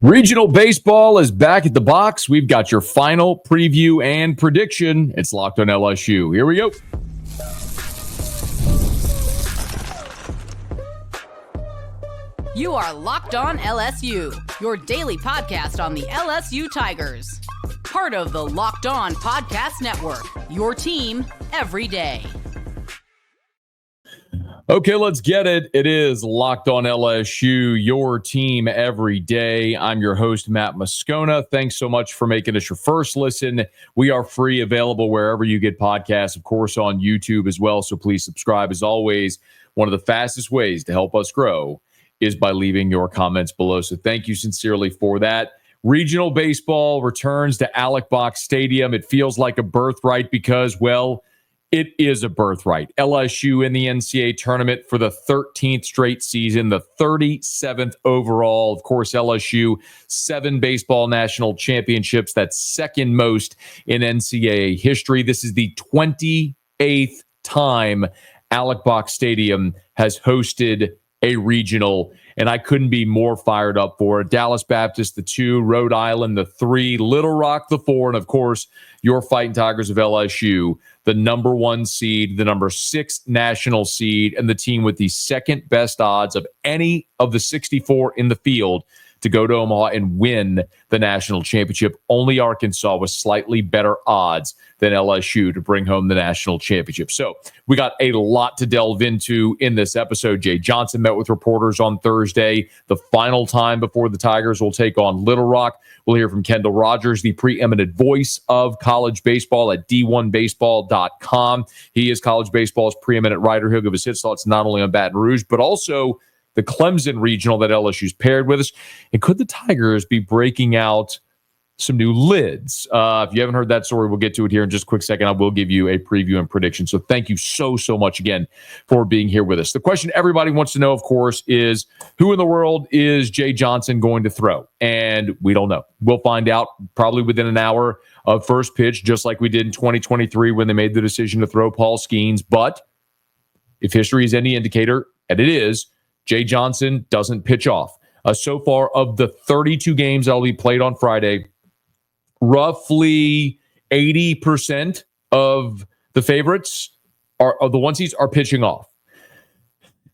Regional baseball is back at the box. We've got your final preview and prediction. It's Locked on LSU. Here we go. You are Locked on LSU, your daily podcast on the LSU Tigers. Part of the Locked On Podcast Network, your team every day. Okay, let's get it. It is Locked on LSU, your team every day. I'm your host, Matt Moscona. Thanks so much for making us your first listen. We are free, available wherever you get podcasts, of course, on YouTube as well. So please subscribe. As always, one of the fastest ways to help us grow is by leaving your comments below. So thank you sincerely for that. Regional baseball returns to Alex Box Stadium. It feels like a birthright because, well, it is a birthright. LSU in the NCAA tournament for the 13th straight season, the 37th overall. Of course, LSU, 7 baseball national championships. That's second most in NCAA history. This is the 28th time Alex Box Stadium has hosted a regional, and I couldn't be more fired up for it. Dallas Baptist, the 2, Rhode Island, the 3, Little Rock, the 4, and of course, your Fighting Tigers of LSU, the number 1 seed, the number 6 national seed, and the team with the second best odds of any of the 64 in the field to go to Omaha and win the national championship. Only Arkansas with slightly better odds than LSU to bring home the national championship. So we got a lot to delve into in this episode. Jay Johnson met with reporters on Thursday, the final time before the Tigers will take on Little Rock. We'll hear from Kendall Rogers, the preeminent voice of college baseball at D1Baseball.com. He is college baseball's preeminent writer. He'll give us his thoughts not only on Baton Rouge, but also the Clemson Regional that LSU's paired with us. And could the Tigers be breaking out some new lids? If you haven't heard that story, we'll get to it here in just a quick second. I will give you a preview and prediction. So thank you so much again for being here with us. The question everybody wants to know, of course, is who in the world is Jay Johnson going to throw? And we don't know. We'll find out probably within an hour of first pitch, just like we did in 2023 when they made the decision to throw Paul Skeens. But if history is any indicator, and it is, Jay Johnson doesn't pitch off. So far, of the 32 games that will be played on Friday, roughly 80% of the favorites of the 1 seeds are pitching off.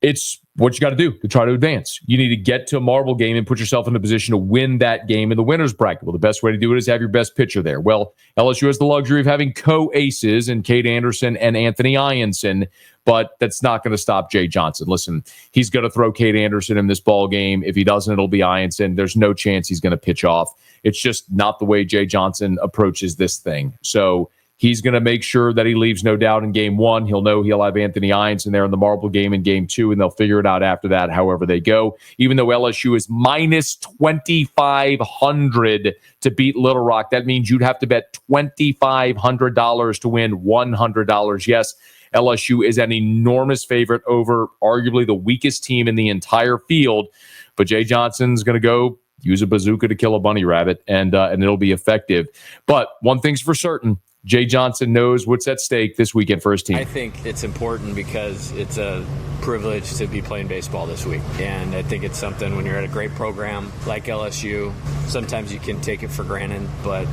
It's what you got to do to try to advance. You need to get to a marble game and put yourself in a position to win that game in the winner's bracket. Well, the best way to do it is have your best pitcher there. Well, LSU has the luxury of having co-aces in Cade Anderson and Anthony Ianson, but that's not going to stop Jay Johnson. Listen, he's going to throw Cade Anderson in this ball game. If he doesn't, it'll be Ianson. There's no chance he's going to pitch off. It's just not the way Jay Johnson approaches this thing. So he's going to make sure that he leaves no doubt in game 1. He'll know he'll have Anthony Ianson there in the marble game in game 2, and they'll figure it out after that, however they go. Even though LSU is minus 2,500 to beat Little Rock, that means you'd have to bet $2,500 to win $100. Yes, LSU is an enormous favorite over arguably the weakest team in the entire field, but Jay Johnson's going to go use a bazooka to kill a bunny rabbit, and it'll be effective. But one thing's for certain, Jay Johnson knows what's at stake this weekend for his team. I think it's important because it's a privilege to be playing baseball this week. And I think it's something when you're at a great program like LSU, sometimes you can take it for granted, but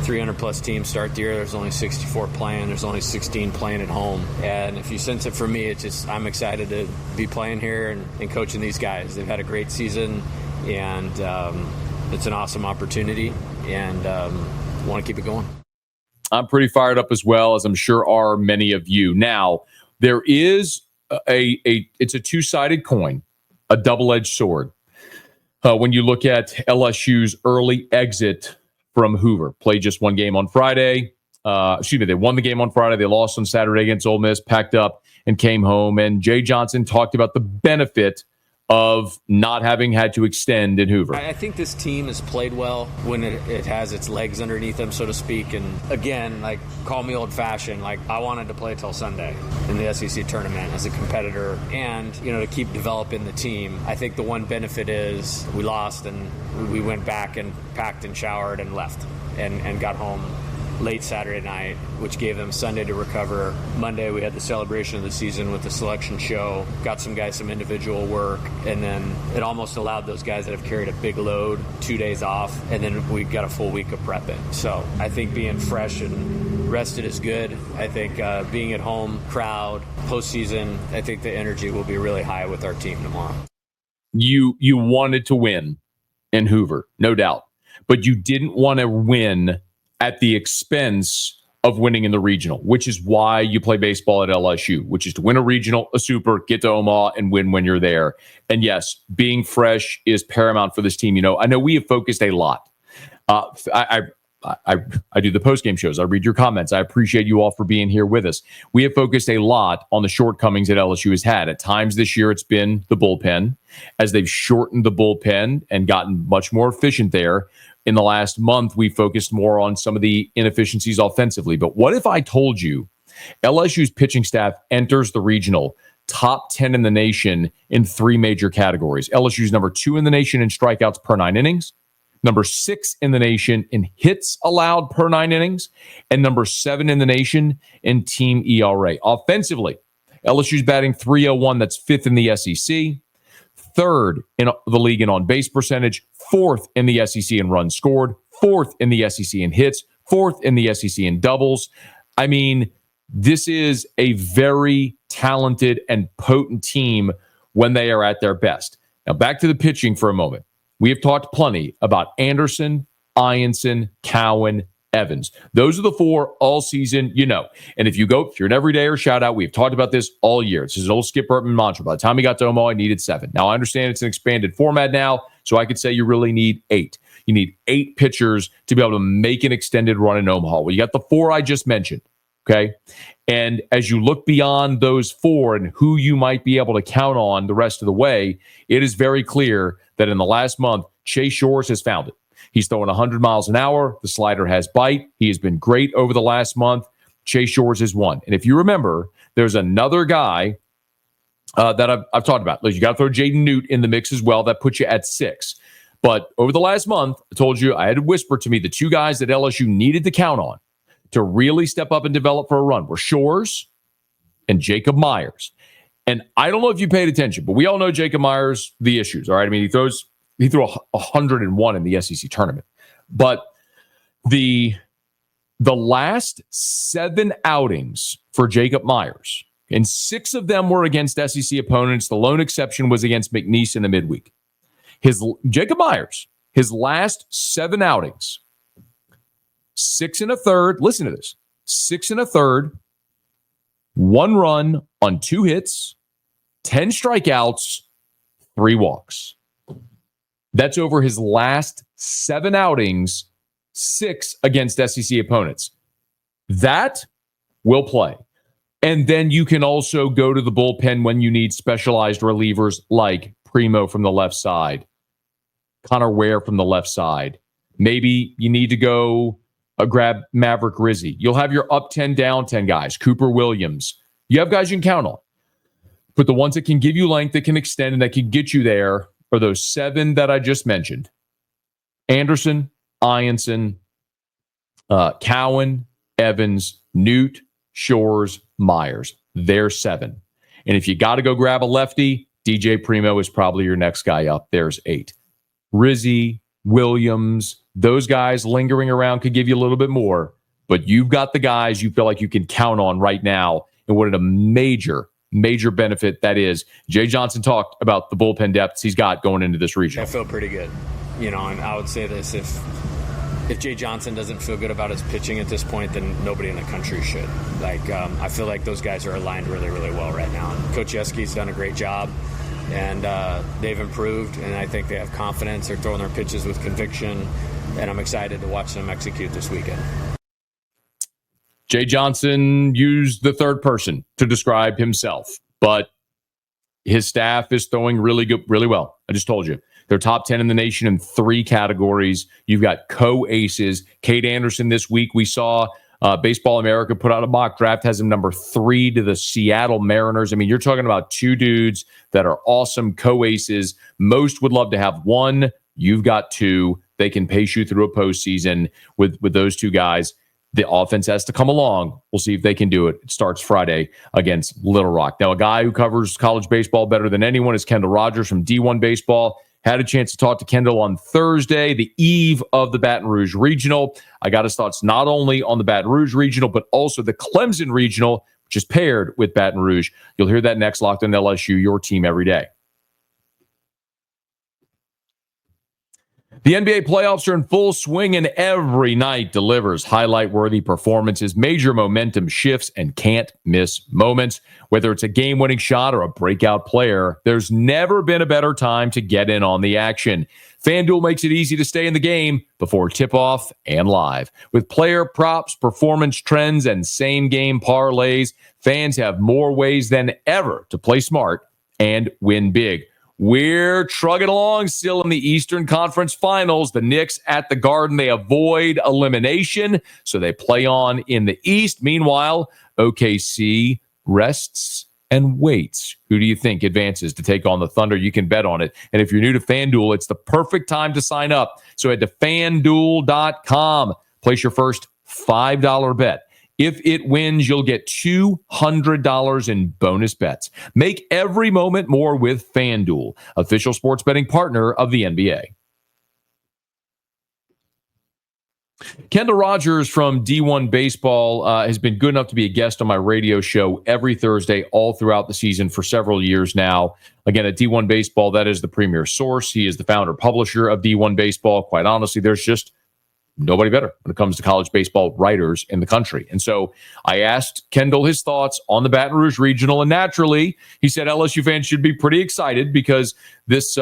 300-plus teams start the year. There's only 64 playing. There's only 16 playing at home. And if you sense it from me, it's just I'm excited to be playing here and coaching these guys. They've had a great season, and it's an awesome opportunity, and want to keep it going. I'm pretty fired up as well, as I'm sure are many of you. Now, there is it's a two-sided coin, a double-edged sword. When you look at LSU's early exit from Hoover, played just one game on Friday. They won the game on Friday. They lost on Saturday against Ole Miss, packed up and came home. And Jay Johnson talked about the benefit of not having had to extend in Hoover. I think this team has played well when it has its legs underneath them, so to speak. And again, like, call me old-fashioned, like, I wanted to play till Sunday in the SEC tournament as a competitor and, to keep developing the team. I think the one benefit is we lost and we went back and packed and showered and left and got home late Saturday night, which gave them Sunday to recover. Monday, we had the celebration of the season with the selection show, got some guys some individual work, and then it almost allowed those guys that have carried a big load 2 days off, and then we got a full week of prepping. So I think being fresh and rested is good. I think being at home, crowd, postseason, I think the energy will be really high with our team tomorrow. You wanted to win in Hoover, no doubt, but you didn't want to win at the expense of winning in the regional, which is why you play baseball at LSU, which is to win a regional, a super, get to Omaha, and win when you're there. And yes, being fresh is paramount for this team. You know, I know we have focused a lot. I do the post-game shows. I read your comments. I appreciate you all for being here with us. We have focused a lot on the shortcomings that LSU has had. At times this year, it's been the bullpen. As they've shortened the bullpen and gotten much more efficient there, in the last month, we focused more on some of the inefficiencies offensively. But what if I told you LSU's pitching staff enters the regional top 10 in the nation in 3 major categories? LSU's number 2 in the nation in strikeouts per 9 innings, number 6 in the nation in hits allowed per 9 innings, and number 7 in the nation in team ERA. Offensively, LSU's batting .301, that's 5th in the SEC, 3rd in the league in on-base percentage, 4th in the SEC in runs scored, 4th in the SEC in hits, 4th in the SEC in doubles. I mean, this is a very talented and potent team when they are at their best. Now, back to the pitching for a moment. We have talked plenty about Anderson, Ianson, Cowan, Evans. Those are the 4 all season, you know. And if you're an everydayer, shout out. We've talked about this all year. This is an old Skip Bertman mantra. By the time he got to Omaha, he needed 7. Now, I understand it's an expanded format now, so I could say you really need 8. You need 8 pitchers to be able to make an extended run in Omaha. Well, you got the 4 I just mentioned, okay? And as you look beyond those 4 and who you might be able to count on the rest of the way, it is very clear that in the last month, Chase Shores has found it. He's throwing 100 miles an hour. The slider has bite. He has been great over the last month. Chase Shores is one. And if you remember, there's another guy that I've talked about. You got to throw Jaden Newt in the mix as well. That puts you at 6. But over the last month, I told you, I had to whisper to me the 2 guys that LSU needed to count on to really step up and develop for a run were Shores and Jacob Myers. And I don't know if you paid attention, but we all know Jacob Myers, the issues, all right? I mean, he threw 101 in the SEC tournament. But the last 7 outings for Jacob Myers, and 6 of them were against SEC opponents. The lone exception was against McNeese in the midweek. Jacob Myers, his last 7 outings, 6 1/3. Listen to this: 6 1/3, 1 run on 2 hits, 10 strikeouts, 3 walks. That's over his last 7 outings, 6 against SEC opponents. That will play. And then you can also go to the bullpen when you need specialized relievers like Primo from the left side, Connor Ware from the left side. Maybe you need to go grab Maverick Rizzi. You'll have your up 10, down 10 guys, Cooper Williams. You have guys you can count on. But the ones that can give you length, that can extend, and that can get you there are those 7 that I just mentioned. Anderson, Ianson, Cowan, Evans, Newt, Shores, Myers. They're 7. And if you got to go grab a lefty, DJ Primo is probably your next guy up. There's 8. Rizzi, Williams, those guys lingering around could give you a little bit more. But you've got the guys you feel like you can count on right now. And what a major benefit that is. Jay Johnson talked about the bullpen depths he's got going into this region. I feel pretty good. And I would say this, if Jay Johnson doesn't feel good about his pitching at this point, then nobody in the country should. I feel like those guys are aligned really, really well right now. And Coach Yeski's done a great job, and they've improved, and I think they have confidence. They're throwing their pitches with conviction, and I'm excited to watch them execute this weekend. Jay Johnson used the third person to describe himself, but his staff is throwing really well. I just told you. They're top 10 in the nation in 3 categories. You've got co-aces. Cade Anderson this week, we saw Baseball America put out a mock draft, has him number 3 to the Seattle Mariners. I mean, you're talking about 2 dudes that are awesome co-aces. Most would love to have 1. You've got 2. They can pace you through a postseason with those 2 guys. The offense has to come along. We'll see if they can do it. It starts Friday against Little Rock. Now, a guy who covers college baseball better than anyone is Kendall Rogers from D1Baseball. Had a chance to talk to Kendall on Thursday, the eve of the Baton Rouge Regional. I got his thoughts not only on the Baton Rouge Regional, but also the Clemson Regional, which is paired with Baton Rouge. You'll hear that next. Locked on LSU, your team every day. The NBA playoffs are in full swing, and every night delivers highlight-worthy performances, major momentum shifts, and can't-miss moments. Whether it's a game-winning shot or a breakout player, there's never been a better time to get in on the action. FanDuel makes it easy to stay in the game before tip-off and live. With player props, performance trends, and same-game parlays, fans have more ways than ever to play smart and win big. We're trugging along still in the Eastern Conference Finals. The Knicks at the Garden, they avoid elimination, so they play on in the East. Meanwhile, OKC rests and waits. Who do you think advances to take on the Thunder? You can bet on it. And if you're new to FanDuel, it's the perfect time to sign up. So head to FanDuel.com. Place your first $5 bet. If it wins, you'll get $200 in bonus bets. Make every moment more with FanDuel, official sports betting partner of the NBA. Kendall Rogers from D1Baseball has been good enough to be a guest on my radio show every Thursday all throughout the season for several years now. Again, at D1Baseball, that is the premier source. He is the founder publisher of D1Baseball. Quite honestly, there's just nobody better when it comes to college baseball writers in the country. And so I asked Kendall his thoughts on the Baton Rouge Regional, and naturally, he said LSU fans should be pretty excited because this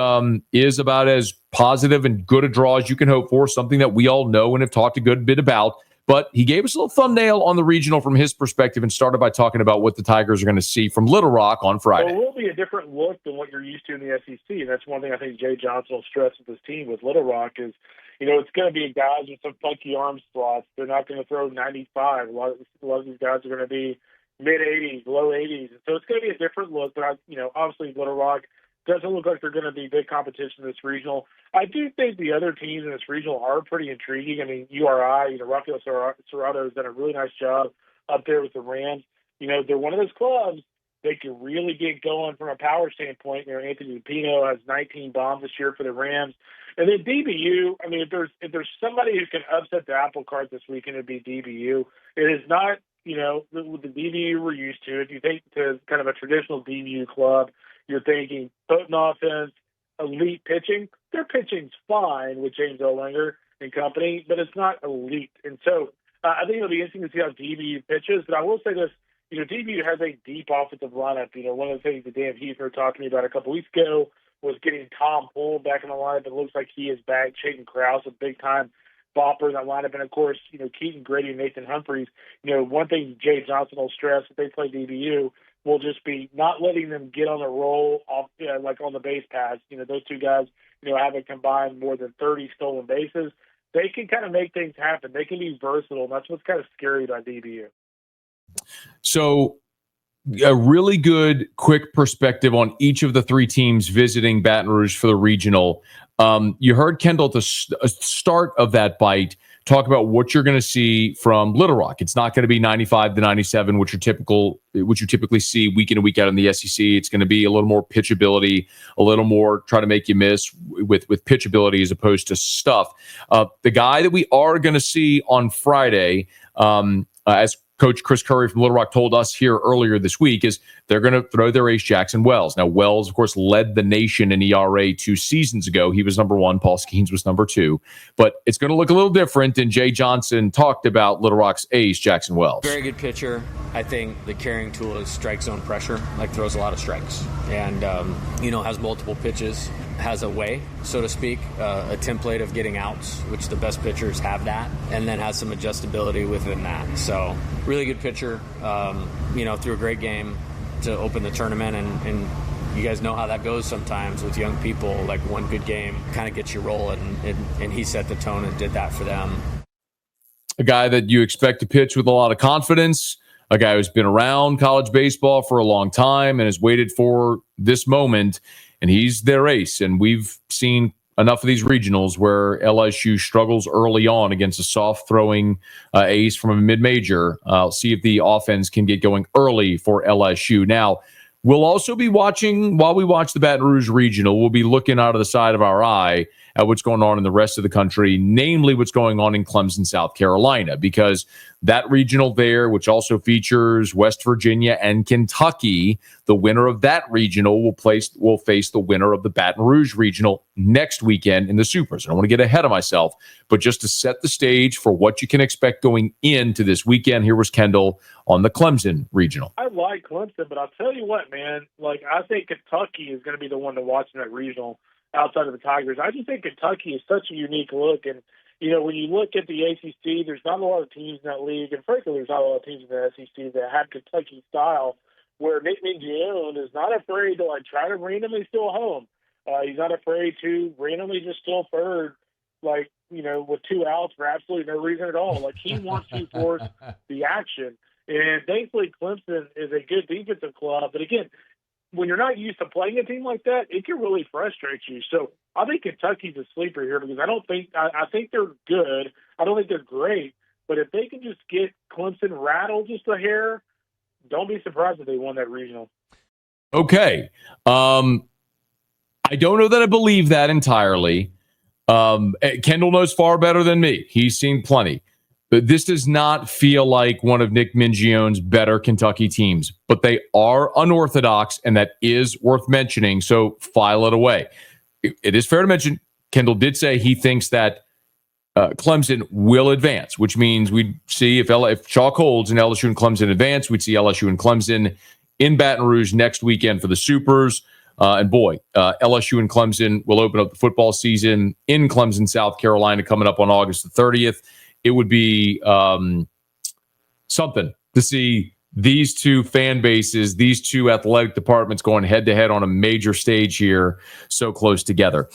is about as positive and good a draw as you can hope for, something that we all know and have talked a good bit about. But he gave us a little thumbnail on the Regional from his perspective and started by talking about what the Tigers are going to see from Little Rock on Friday. Well, it will be a different look than what you're used to in the SEC, and that's one thing I think Jay Johnson will stress with his team with Little Rock is, it's going to be guys with some funky arm slots. They're not going to throw 95. A lot of these guys are going to be mid-80s, low 80s. And so it's going to be a different look. But, obviously Little Rock doesn't look like they're going to be big competition in this regional. I do think the other teams in this regional are pretty intriguing. I mean, URI, Rafael Serrato has done a really nice job up there with the Rams. They're one of those clubs they can really get going from a power standpoint. Anthony Lupino has 19 bombs this year for the Rams. And then DBU, I mean, if there's somebody who can upset the apple cart this weekend, it'd be DBU. It is not, the DBU we're used to. If you think to kind of a traditional DBU club, you're thinking potent offense, elite pitching. Their pitching's fine with James Ollinger and company, but it's not elite. And so I think it'll be interesting to see how DBU pitches. But I will say this, DBU has a deep offensive lineup. One of the things that Dan Heathner talked to me about a couple weeks ago was getting Tom Poole back in the lineup. It looks like he is back. Chayton Krause, a big-time bopper in that lineup. And, of course, Keaton Grady and Nathan Humphreys. One thing Jay Johnson will stress if they play DBU will just be not letting them get on a roll off, like on the base paths. Those two guys, haven't combined more than 30 stolen bases. They can kind of make things happen. They can be versatile, and that's what's kind of scary about DBU. So a really good quick perspective on each of the three teams visiting Baton Rouge for the regional. You heard Kendall at the start of that bite talk about what you're going to see from Little Rock. It's not going to be 95 to 97, which you typically see week in and week out in the SEC. It's going to be a little more pitchability, a little more try to make you miss with pitchability as opposed to stuff. The guy that we are going to see on Friday, as Coach Chris Curry from Little Rock told us here earlier this week, is they're going to throw their ace Jackson Wells. Now, Wells, of course, led the nation in ERA 2 seasons ago. He was number 1. Paul Skeens was number 2. But it's going to look a little different, and Jay Johnson talked about Little Rock's ace Jackson Wells. Very good pitcher. I think the carrying tool is strike zone pressure, throws a lot of strikes. And, has multiple pitches, has a way, so to speak, a template of getting outs, which the best pitchers have that, and then has some adjustability within that. So really good pitcher, threw a great game to open the tournament, and you guys know how that goes sometimes with young people. Like one good game kind of gets you rolling, and he set the tone and did that for them. A guy that you expect to pitch with a lot of confidence, a guy who's been around college baseball for a long time and has waited for this moment, and he's their ace. And we've seen enough of these regionals where LSU struggles early on against a soft-throwing ace from a mid-major. See if the offense can get going early for LSU. Now, we'll also be watching, while we watch the Baton Rouge Regional, we'll be looking out of the side of our eye at what's going on in the rest of the country, namely what's going on in Clemson, South Carolina, because that regional there, which also features West Virginia and Kentucky, the winner of that regional will face the winner of the Baton Rouge Regional next weekend in the Supers. I don't want to get ahead of myself, but just to set the stage for what you can expect going into this weekend, here was Kendall on the Clemson Regional. I like Clemson, but I'll tell you what, man, I think Kentucky is going to be the one to watch in that regional outside of the Tigers. I just think Kentucky is such a unique look. And, when you look at the ACC, there's not a lot of teams in that league. And frankly, there's not a lot of teams in the SEC that have Kentucky style, where Nick Mingione is not afraid to try to randomly steal home. He's not afraid to randomly just steal third, with 2 outs for absolutely no reason at all. He wants to force the action. And thankfully, Clemson is a good defensive club. But again, when you're not used to playing a team like that, it can really frustrate you. So I think Kentucky's a sleeper here because I think they're good. I don't think they're great. But if they can just get Clemson rattled just a hair, don't be surprised if they won that regional. Okay. I don't know that I believe that entirely. Kendall knows far better than me. He's seen plenty. But this does not feel like one of Nick Mingione's better Kentucky teams. But they are unorthodox, and that is worth mentioning, so file it away. It is fair to mention, Kendall did say he thinks that Clemson will advance, which means we'd see if chalk holds and LSU and Clemson advance, we'd see LSU and Clemson in Baton Rouge next weekend for the Supers. LSU and Clemson will open up the football season in Clemson, South Carolina, coming up on August the 30th. It would be something to see these two fan bases, these two athletic departments going head-to-head on a major stage here so close together.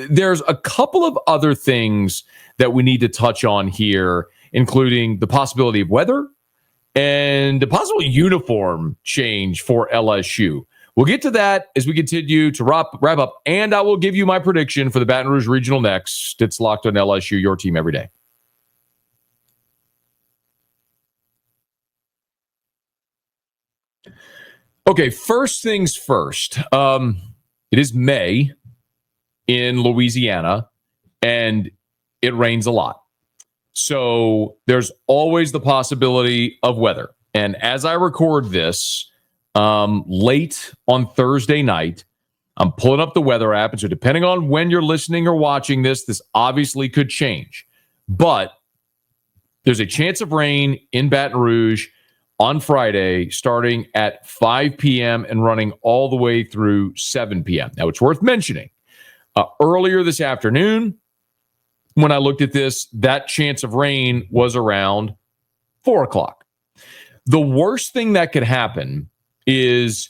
There's a couple of other things that we need to touch on here, including the possibility of weather and the possible uniform change for LSU. We'll get to that as we continue to wrap up, and I will give you my prediction for the Baton Rouge Regional next. It's Locked on LSU, your team every day. Okay, first things first. It is May in Louisiana, and it rains a lot. So there's always the possibility of weather. And as I record this late on Thursday night, I'm pulling up the weather app. And so depending on when you're listening or watching this obviously could change. But there's a chance of rain in Baton Rouge on Friday, starting at 5 p.m. and running all the way through 7 p.m. Now, it's worth mentioning, earlier this afternoon, when I looked at this, that chance of rain was around 4 o'clock. The worst thing that could happen is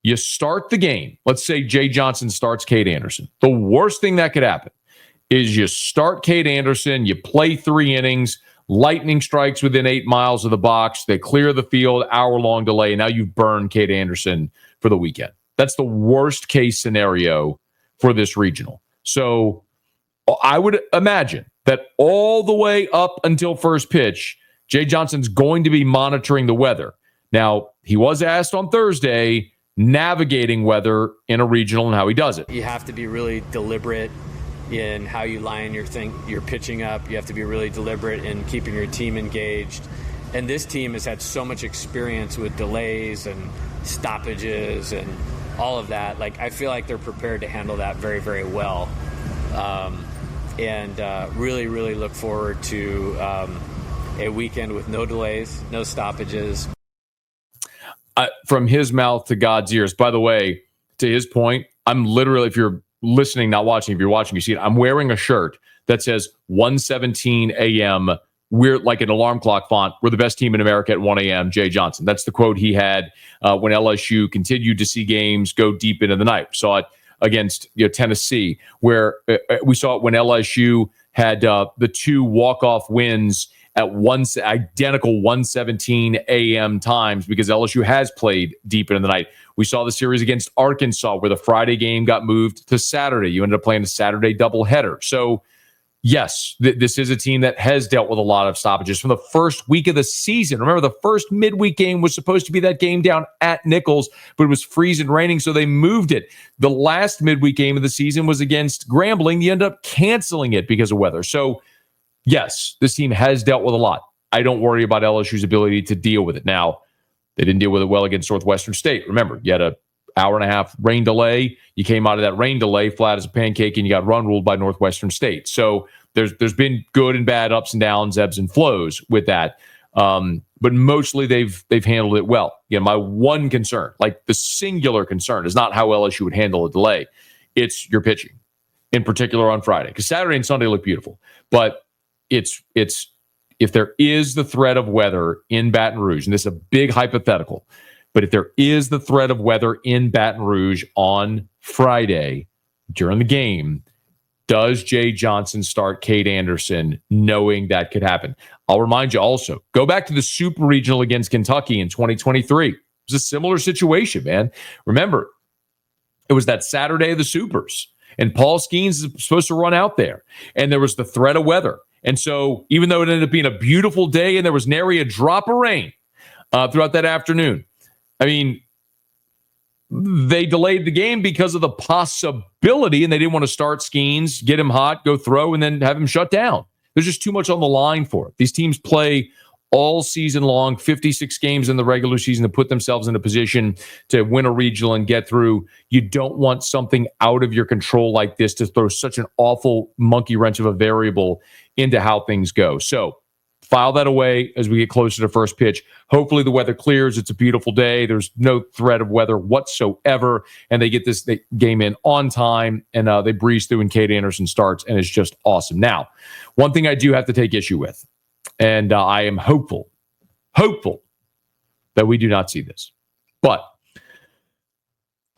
you start the game. Let's say Jay Johnson starts Cade Anderson. The worst thing that could happen is you start Cade Anderson, you play 3 innings, lightning strikes within 8 miles of the box, they clear the field, hour-long delay, and now you've burned Cade Anderson for the weekend. That's the worst case scenario for this regional. So I would imagine that all the way up until first pitch, Jay Johnson's going to be monitoring the weather. Now, he was asked on Thursday navigating weather in a regional and how he does it. You have to be really deliberate in how you line your pitching up. You have to be really deliberate in keeping your team engaged. And this team has had so much experience with delays and stoppages and all of that. I feel like they're prepared to handle that very, very well. Really, really look forward to a weekend with no delays, no stoppages. From his mouth to God's ears. By the way, to his point, I'm literally, if you're listening, not watching, if you're watching, you see it. I'm wearing a shirt that says 1:17 a.m. We're like an alarm clock font. We're the best team in America at 1 a.m. Jay Johnson. That's the quote he had when LSU continued to see games go deep into the night. We saw it against Tennessee, where we saw it when LSU had the 2 walk-off wins at identical 1:17 a.m. times because LSU has played deep into the night. We saw the series against Arkansas where the Friday game got moved to Saturday. You ended up playing a Saturday doubleheader. So, yes, this is a team that has dealt with a lot of stoppages from the first week of the season. Remember, the first midweek game was supposed to be that game down at Nichols, but it was freezing raining, so they moved it. The last midweek game of the season was against Grambling. You ended up canceling it because of weather. So, yes, this team has dealt with a lot. I don't worry about LSU's ability to deal with it. Now, they didn't deal with it well against Northwestern State. Remember, you had an hour-and-a-half rain delay. You came out of that rain delay flat as a pancake, and you got run ruled by Northwestern State. So there's been good and bad ups and downs, ebbs and flows with that. But mostly they've handled it well. My one concern, like the singular concern, is not how LSU would handle a delay. It's your pitching, in particular on Friday, because Saturday and Sunday look beautiful. But it's if there is the threat of weather in Baton Rouge, and this is a big hypothetical, but if there is the threat of weather in Baton Rouge on Friday during the game, does Jay Johnson start Cade Anderson knowing that could happen? I'll remind you also, go back to the Super Regional against Kentucky in 2023. It was a similar situation, man. Remember, it was that Saturday of the Supers, and Paul Skeens is supposed to run out there, and there was the threat of weather. And so even though it ended up being a beautiful day and there was nary a drop of rain throughout that afternoon, I mean, they delayed the game because of the possibility, and they didn't want to start Skeens, get him hot, go throw, and then have him shut down. There's just too much on the line for it. These teams play all season long, 56 games in the regular season to put themselves in a position to win a regional and get through. You don't want something out of your control like this to throw such an awful monkey wrench of a variable into how things go. So file that away as we get closer to first pitch. Hopefully the weather clears. It's a beautiful day. There's no threat of weather whatsoever. And they get this game in on time, and they breeze through and Cade Anderson starts, and it's just awesome. Now, one thing I do have to take issue with, and I am hopeful that we do not see this. But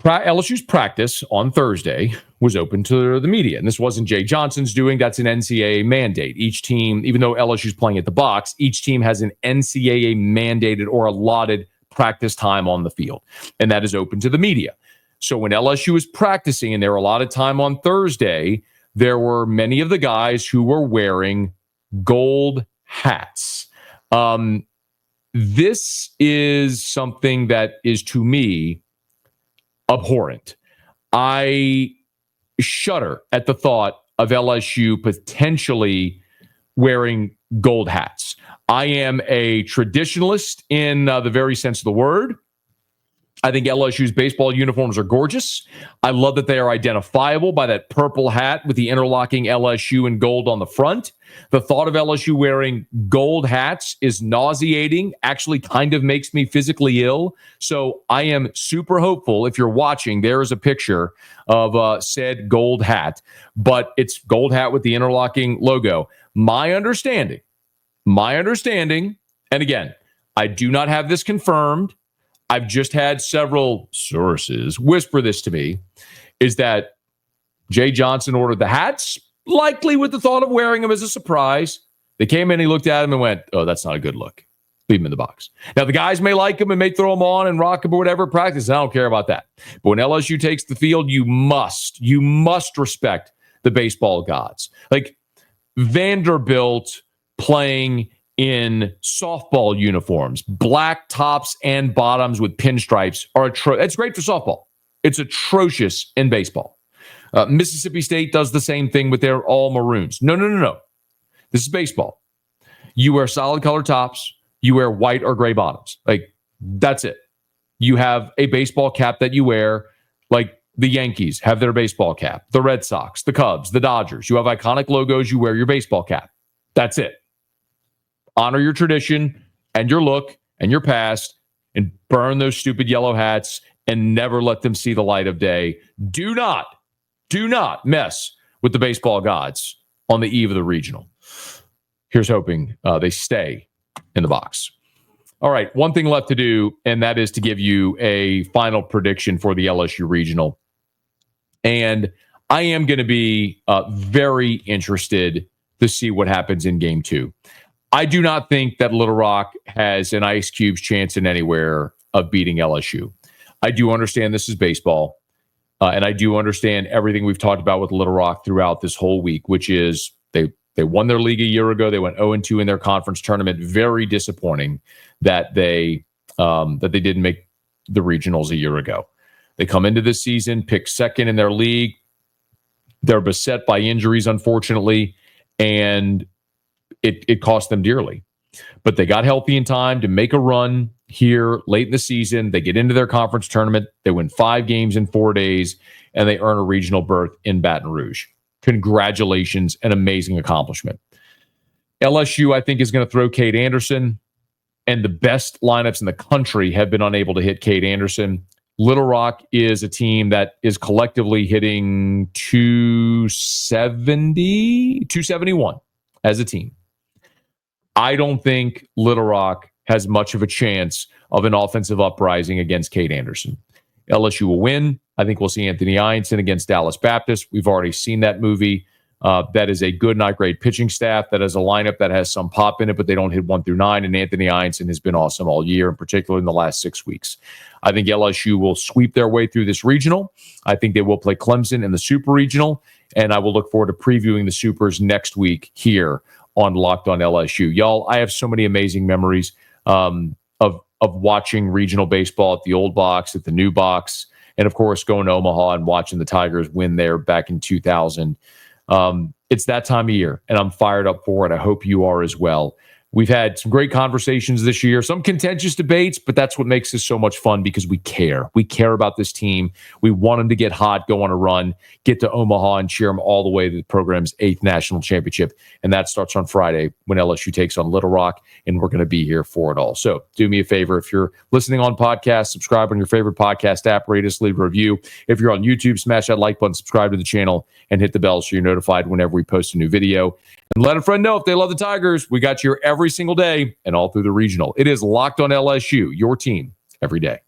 LSU's practice on Thursday was open to the media. And this wasn't Jay Johnson's doing. That's an NCAA mandate. Each team, even though LSU's playing at the box, each team has an NCAA mandated or allotted practice time on the field. And that is open to the media. So when LSU was practicing and there were a lot of time on Thursday, there were many of the guys who were wearing gold hats. This is something that is, to me, abhorrent. I shudder at the thought of LSU potentially wearing gold hats. I am a traditionalist in the very sense of the word. I think LSU's baseball uniforms are gorgeous. I love that they are identifiable by that purple hat with the interlocking LSU and gold on the front. The thought of LSU wearing gold hats is nauseating, actually kind of makes me physically ill. So I am super hopeful. If you're watching, there is a picture of said gold hat, but it's gold hat with the interlocking logo. My understanding, and again, I do not have this confirmed, I've just had several sources whisper this to me, is that Jay Johnson ordered the hats, likely with the thought of wearing them as a surprise. They came in, he looked at them and went, oh, that's not a good look. Leave them in the box. Now, the guys may like them and may throw them on and rock them or whatever practice. I don't care about that. But when LSU takes the field, you must respect the baseball gods. Like Vanderbilt playing in softball uniforms, black tops and bottoms with pinstripes are it's great for softball. It's atrocious in baseball. Mississippi State does the same thing with their all maroons. No. This is baseball. You wear solid color tops. You wear white or gray bottoms. Like, that's it. You have a baseball cap that you wear, like the Yankees have their baseball cap, the Red Sox, the Cubs, the Dodgers. You have iconic logos. You wear your baseball cap. That's it. Honor your tradition and your look and your past and burn those stupid yellow hats and never let them see the light of day. Do not mess with the baseball gods on the eve of the regional. Here's hoping they stay in the box. All right, one thing left to do, and that is to give you a final prediction for the LSU regional. And I am going to be very interested to see what happens in game 2. I do not think that Little Rock has an Ice Cube's chance in anywhere of beating LSU. I do understand this is baseball, and I do understand everything we've talked about with Little Rock throughout this whole week, which is they won their league a year ago. They went 0-2 in their conference tournament. Very disappointing that they didn't make the regionals a year ago. They come into this season, pick second in their league. They're beset by injuries, unfortunately, and it cost them dearly. But they got healthy in time to make a run here late in the season. They get into their conference tournament. They win 5 games in 4 days, and they earn a regional berth in Baton Rouge. Congratulations, an amazing accomplishment. LSU, I think, is going to throw Cade Anderson, and the best lineups in the country have been unable to hit Cade Anderson. Little Rock is a team that is collectively hitting 271 as a team. I don't think Little Rock has much of a chance of an offensive uprising against Cade Anderson. LSU will win. I think we'll see Anthony Ianson against Dallas Baptist. We've already seen that movie. That is a good, not great pitching staff. That is a lineup that has some pop in it, but they don't hit 1 through 9. And Anthony Ianson has been awesome all year, in particular in the last 6 weeks. I think LSU will sweep their way through this regional. I think they will play Clemson in the Super Regional, and I will look forward to previewing the Supers next week here on Locked on LSU. Y'all, I have so many amazing memories of watching regional baseball at the old box, at the new box, and of course going to Omaha and watching the Tigers win there back in 2000. It's that time of year, and I'm fired up for it. I hope you are as well. We've had some great conversations this year, some contentious debates, but that's what makes this so much fun because we care. We care about this team. We want them to get hot, go on a run, get to Omaha and cheer them all the way to the program's 8th national championship. And that starts on Friday when LSU takes on Little Rock, and we're going to be here for it all. So do me a favor. If you're listening on podcast, subscribe on your favorite podcast app, rate us, leave a review. If you're on YouTube, smash that like button, subscribe to the channel, and hit the bell so you're notified whenever we post a new video. And let a friend know if they love the Tigers. We got you here every single day and all through the regional. It is Locked on LSU, your team every day.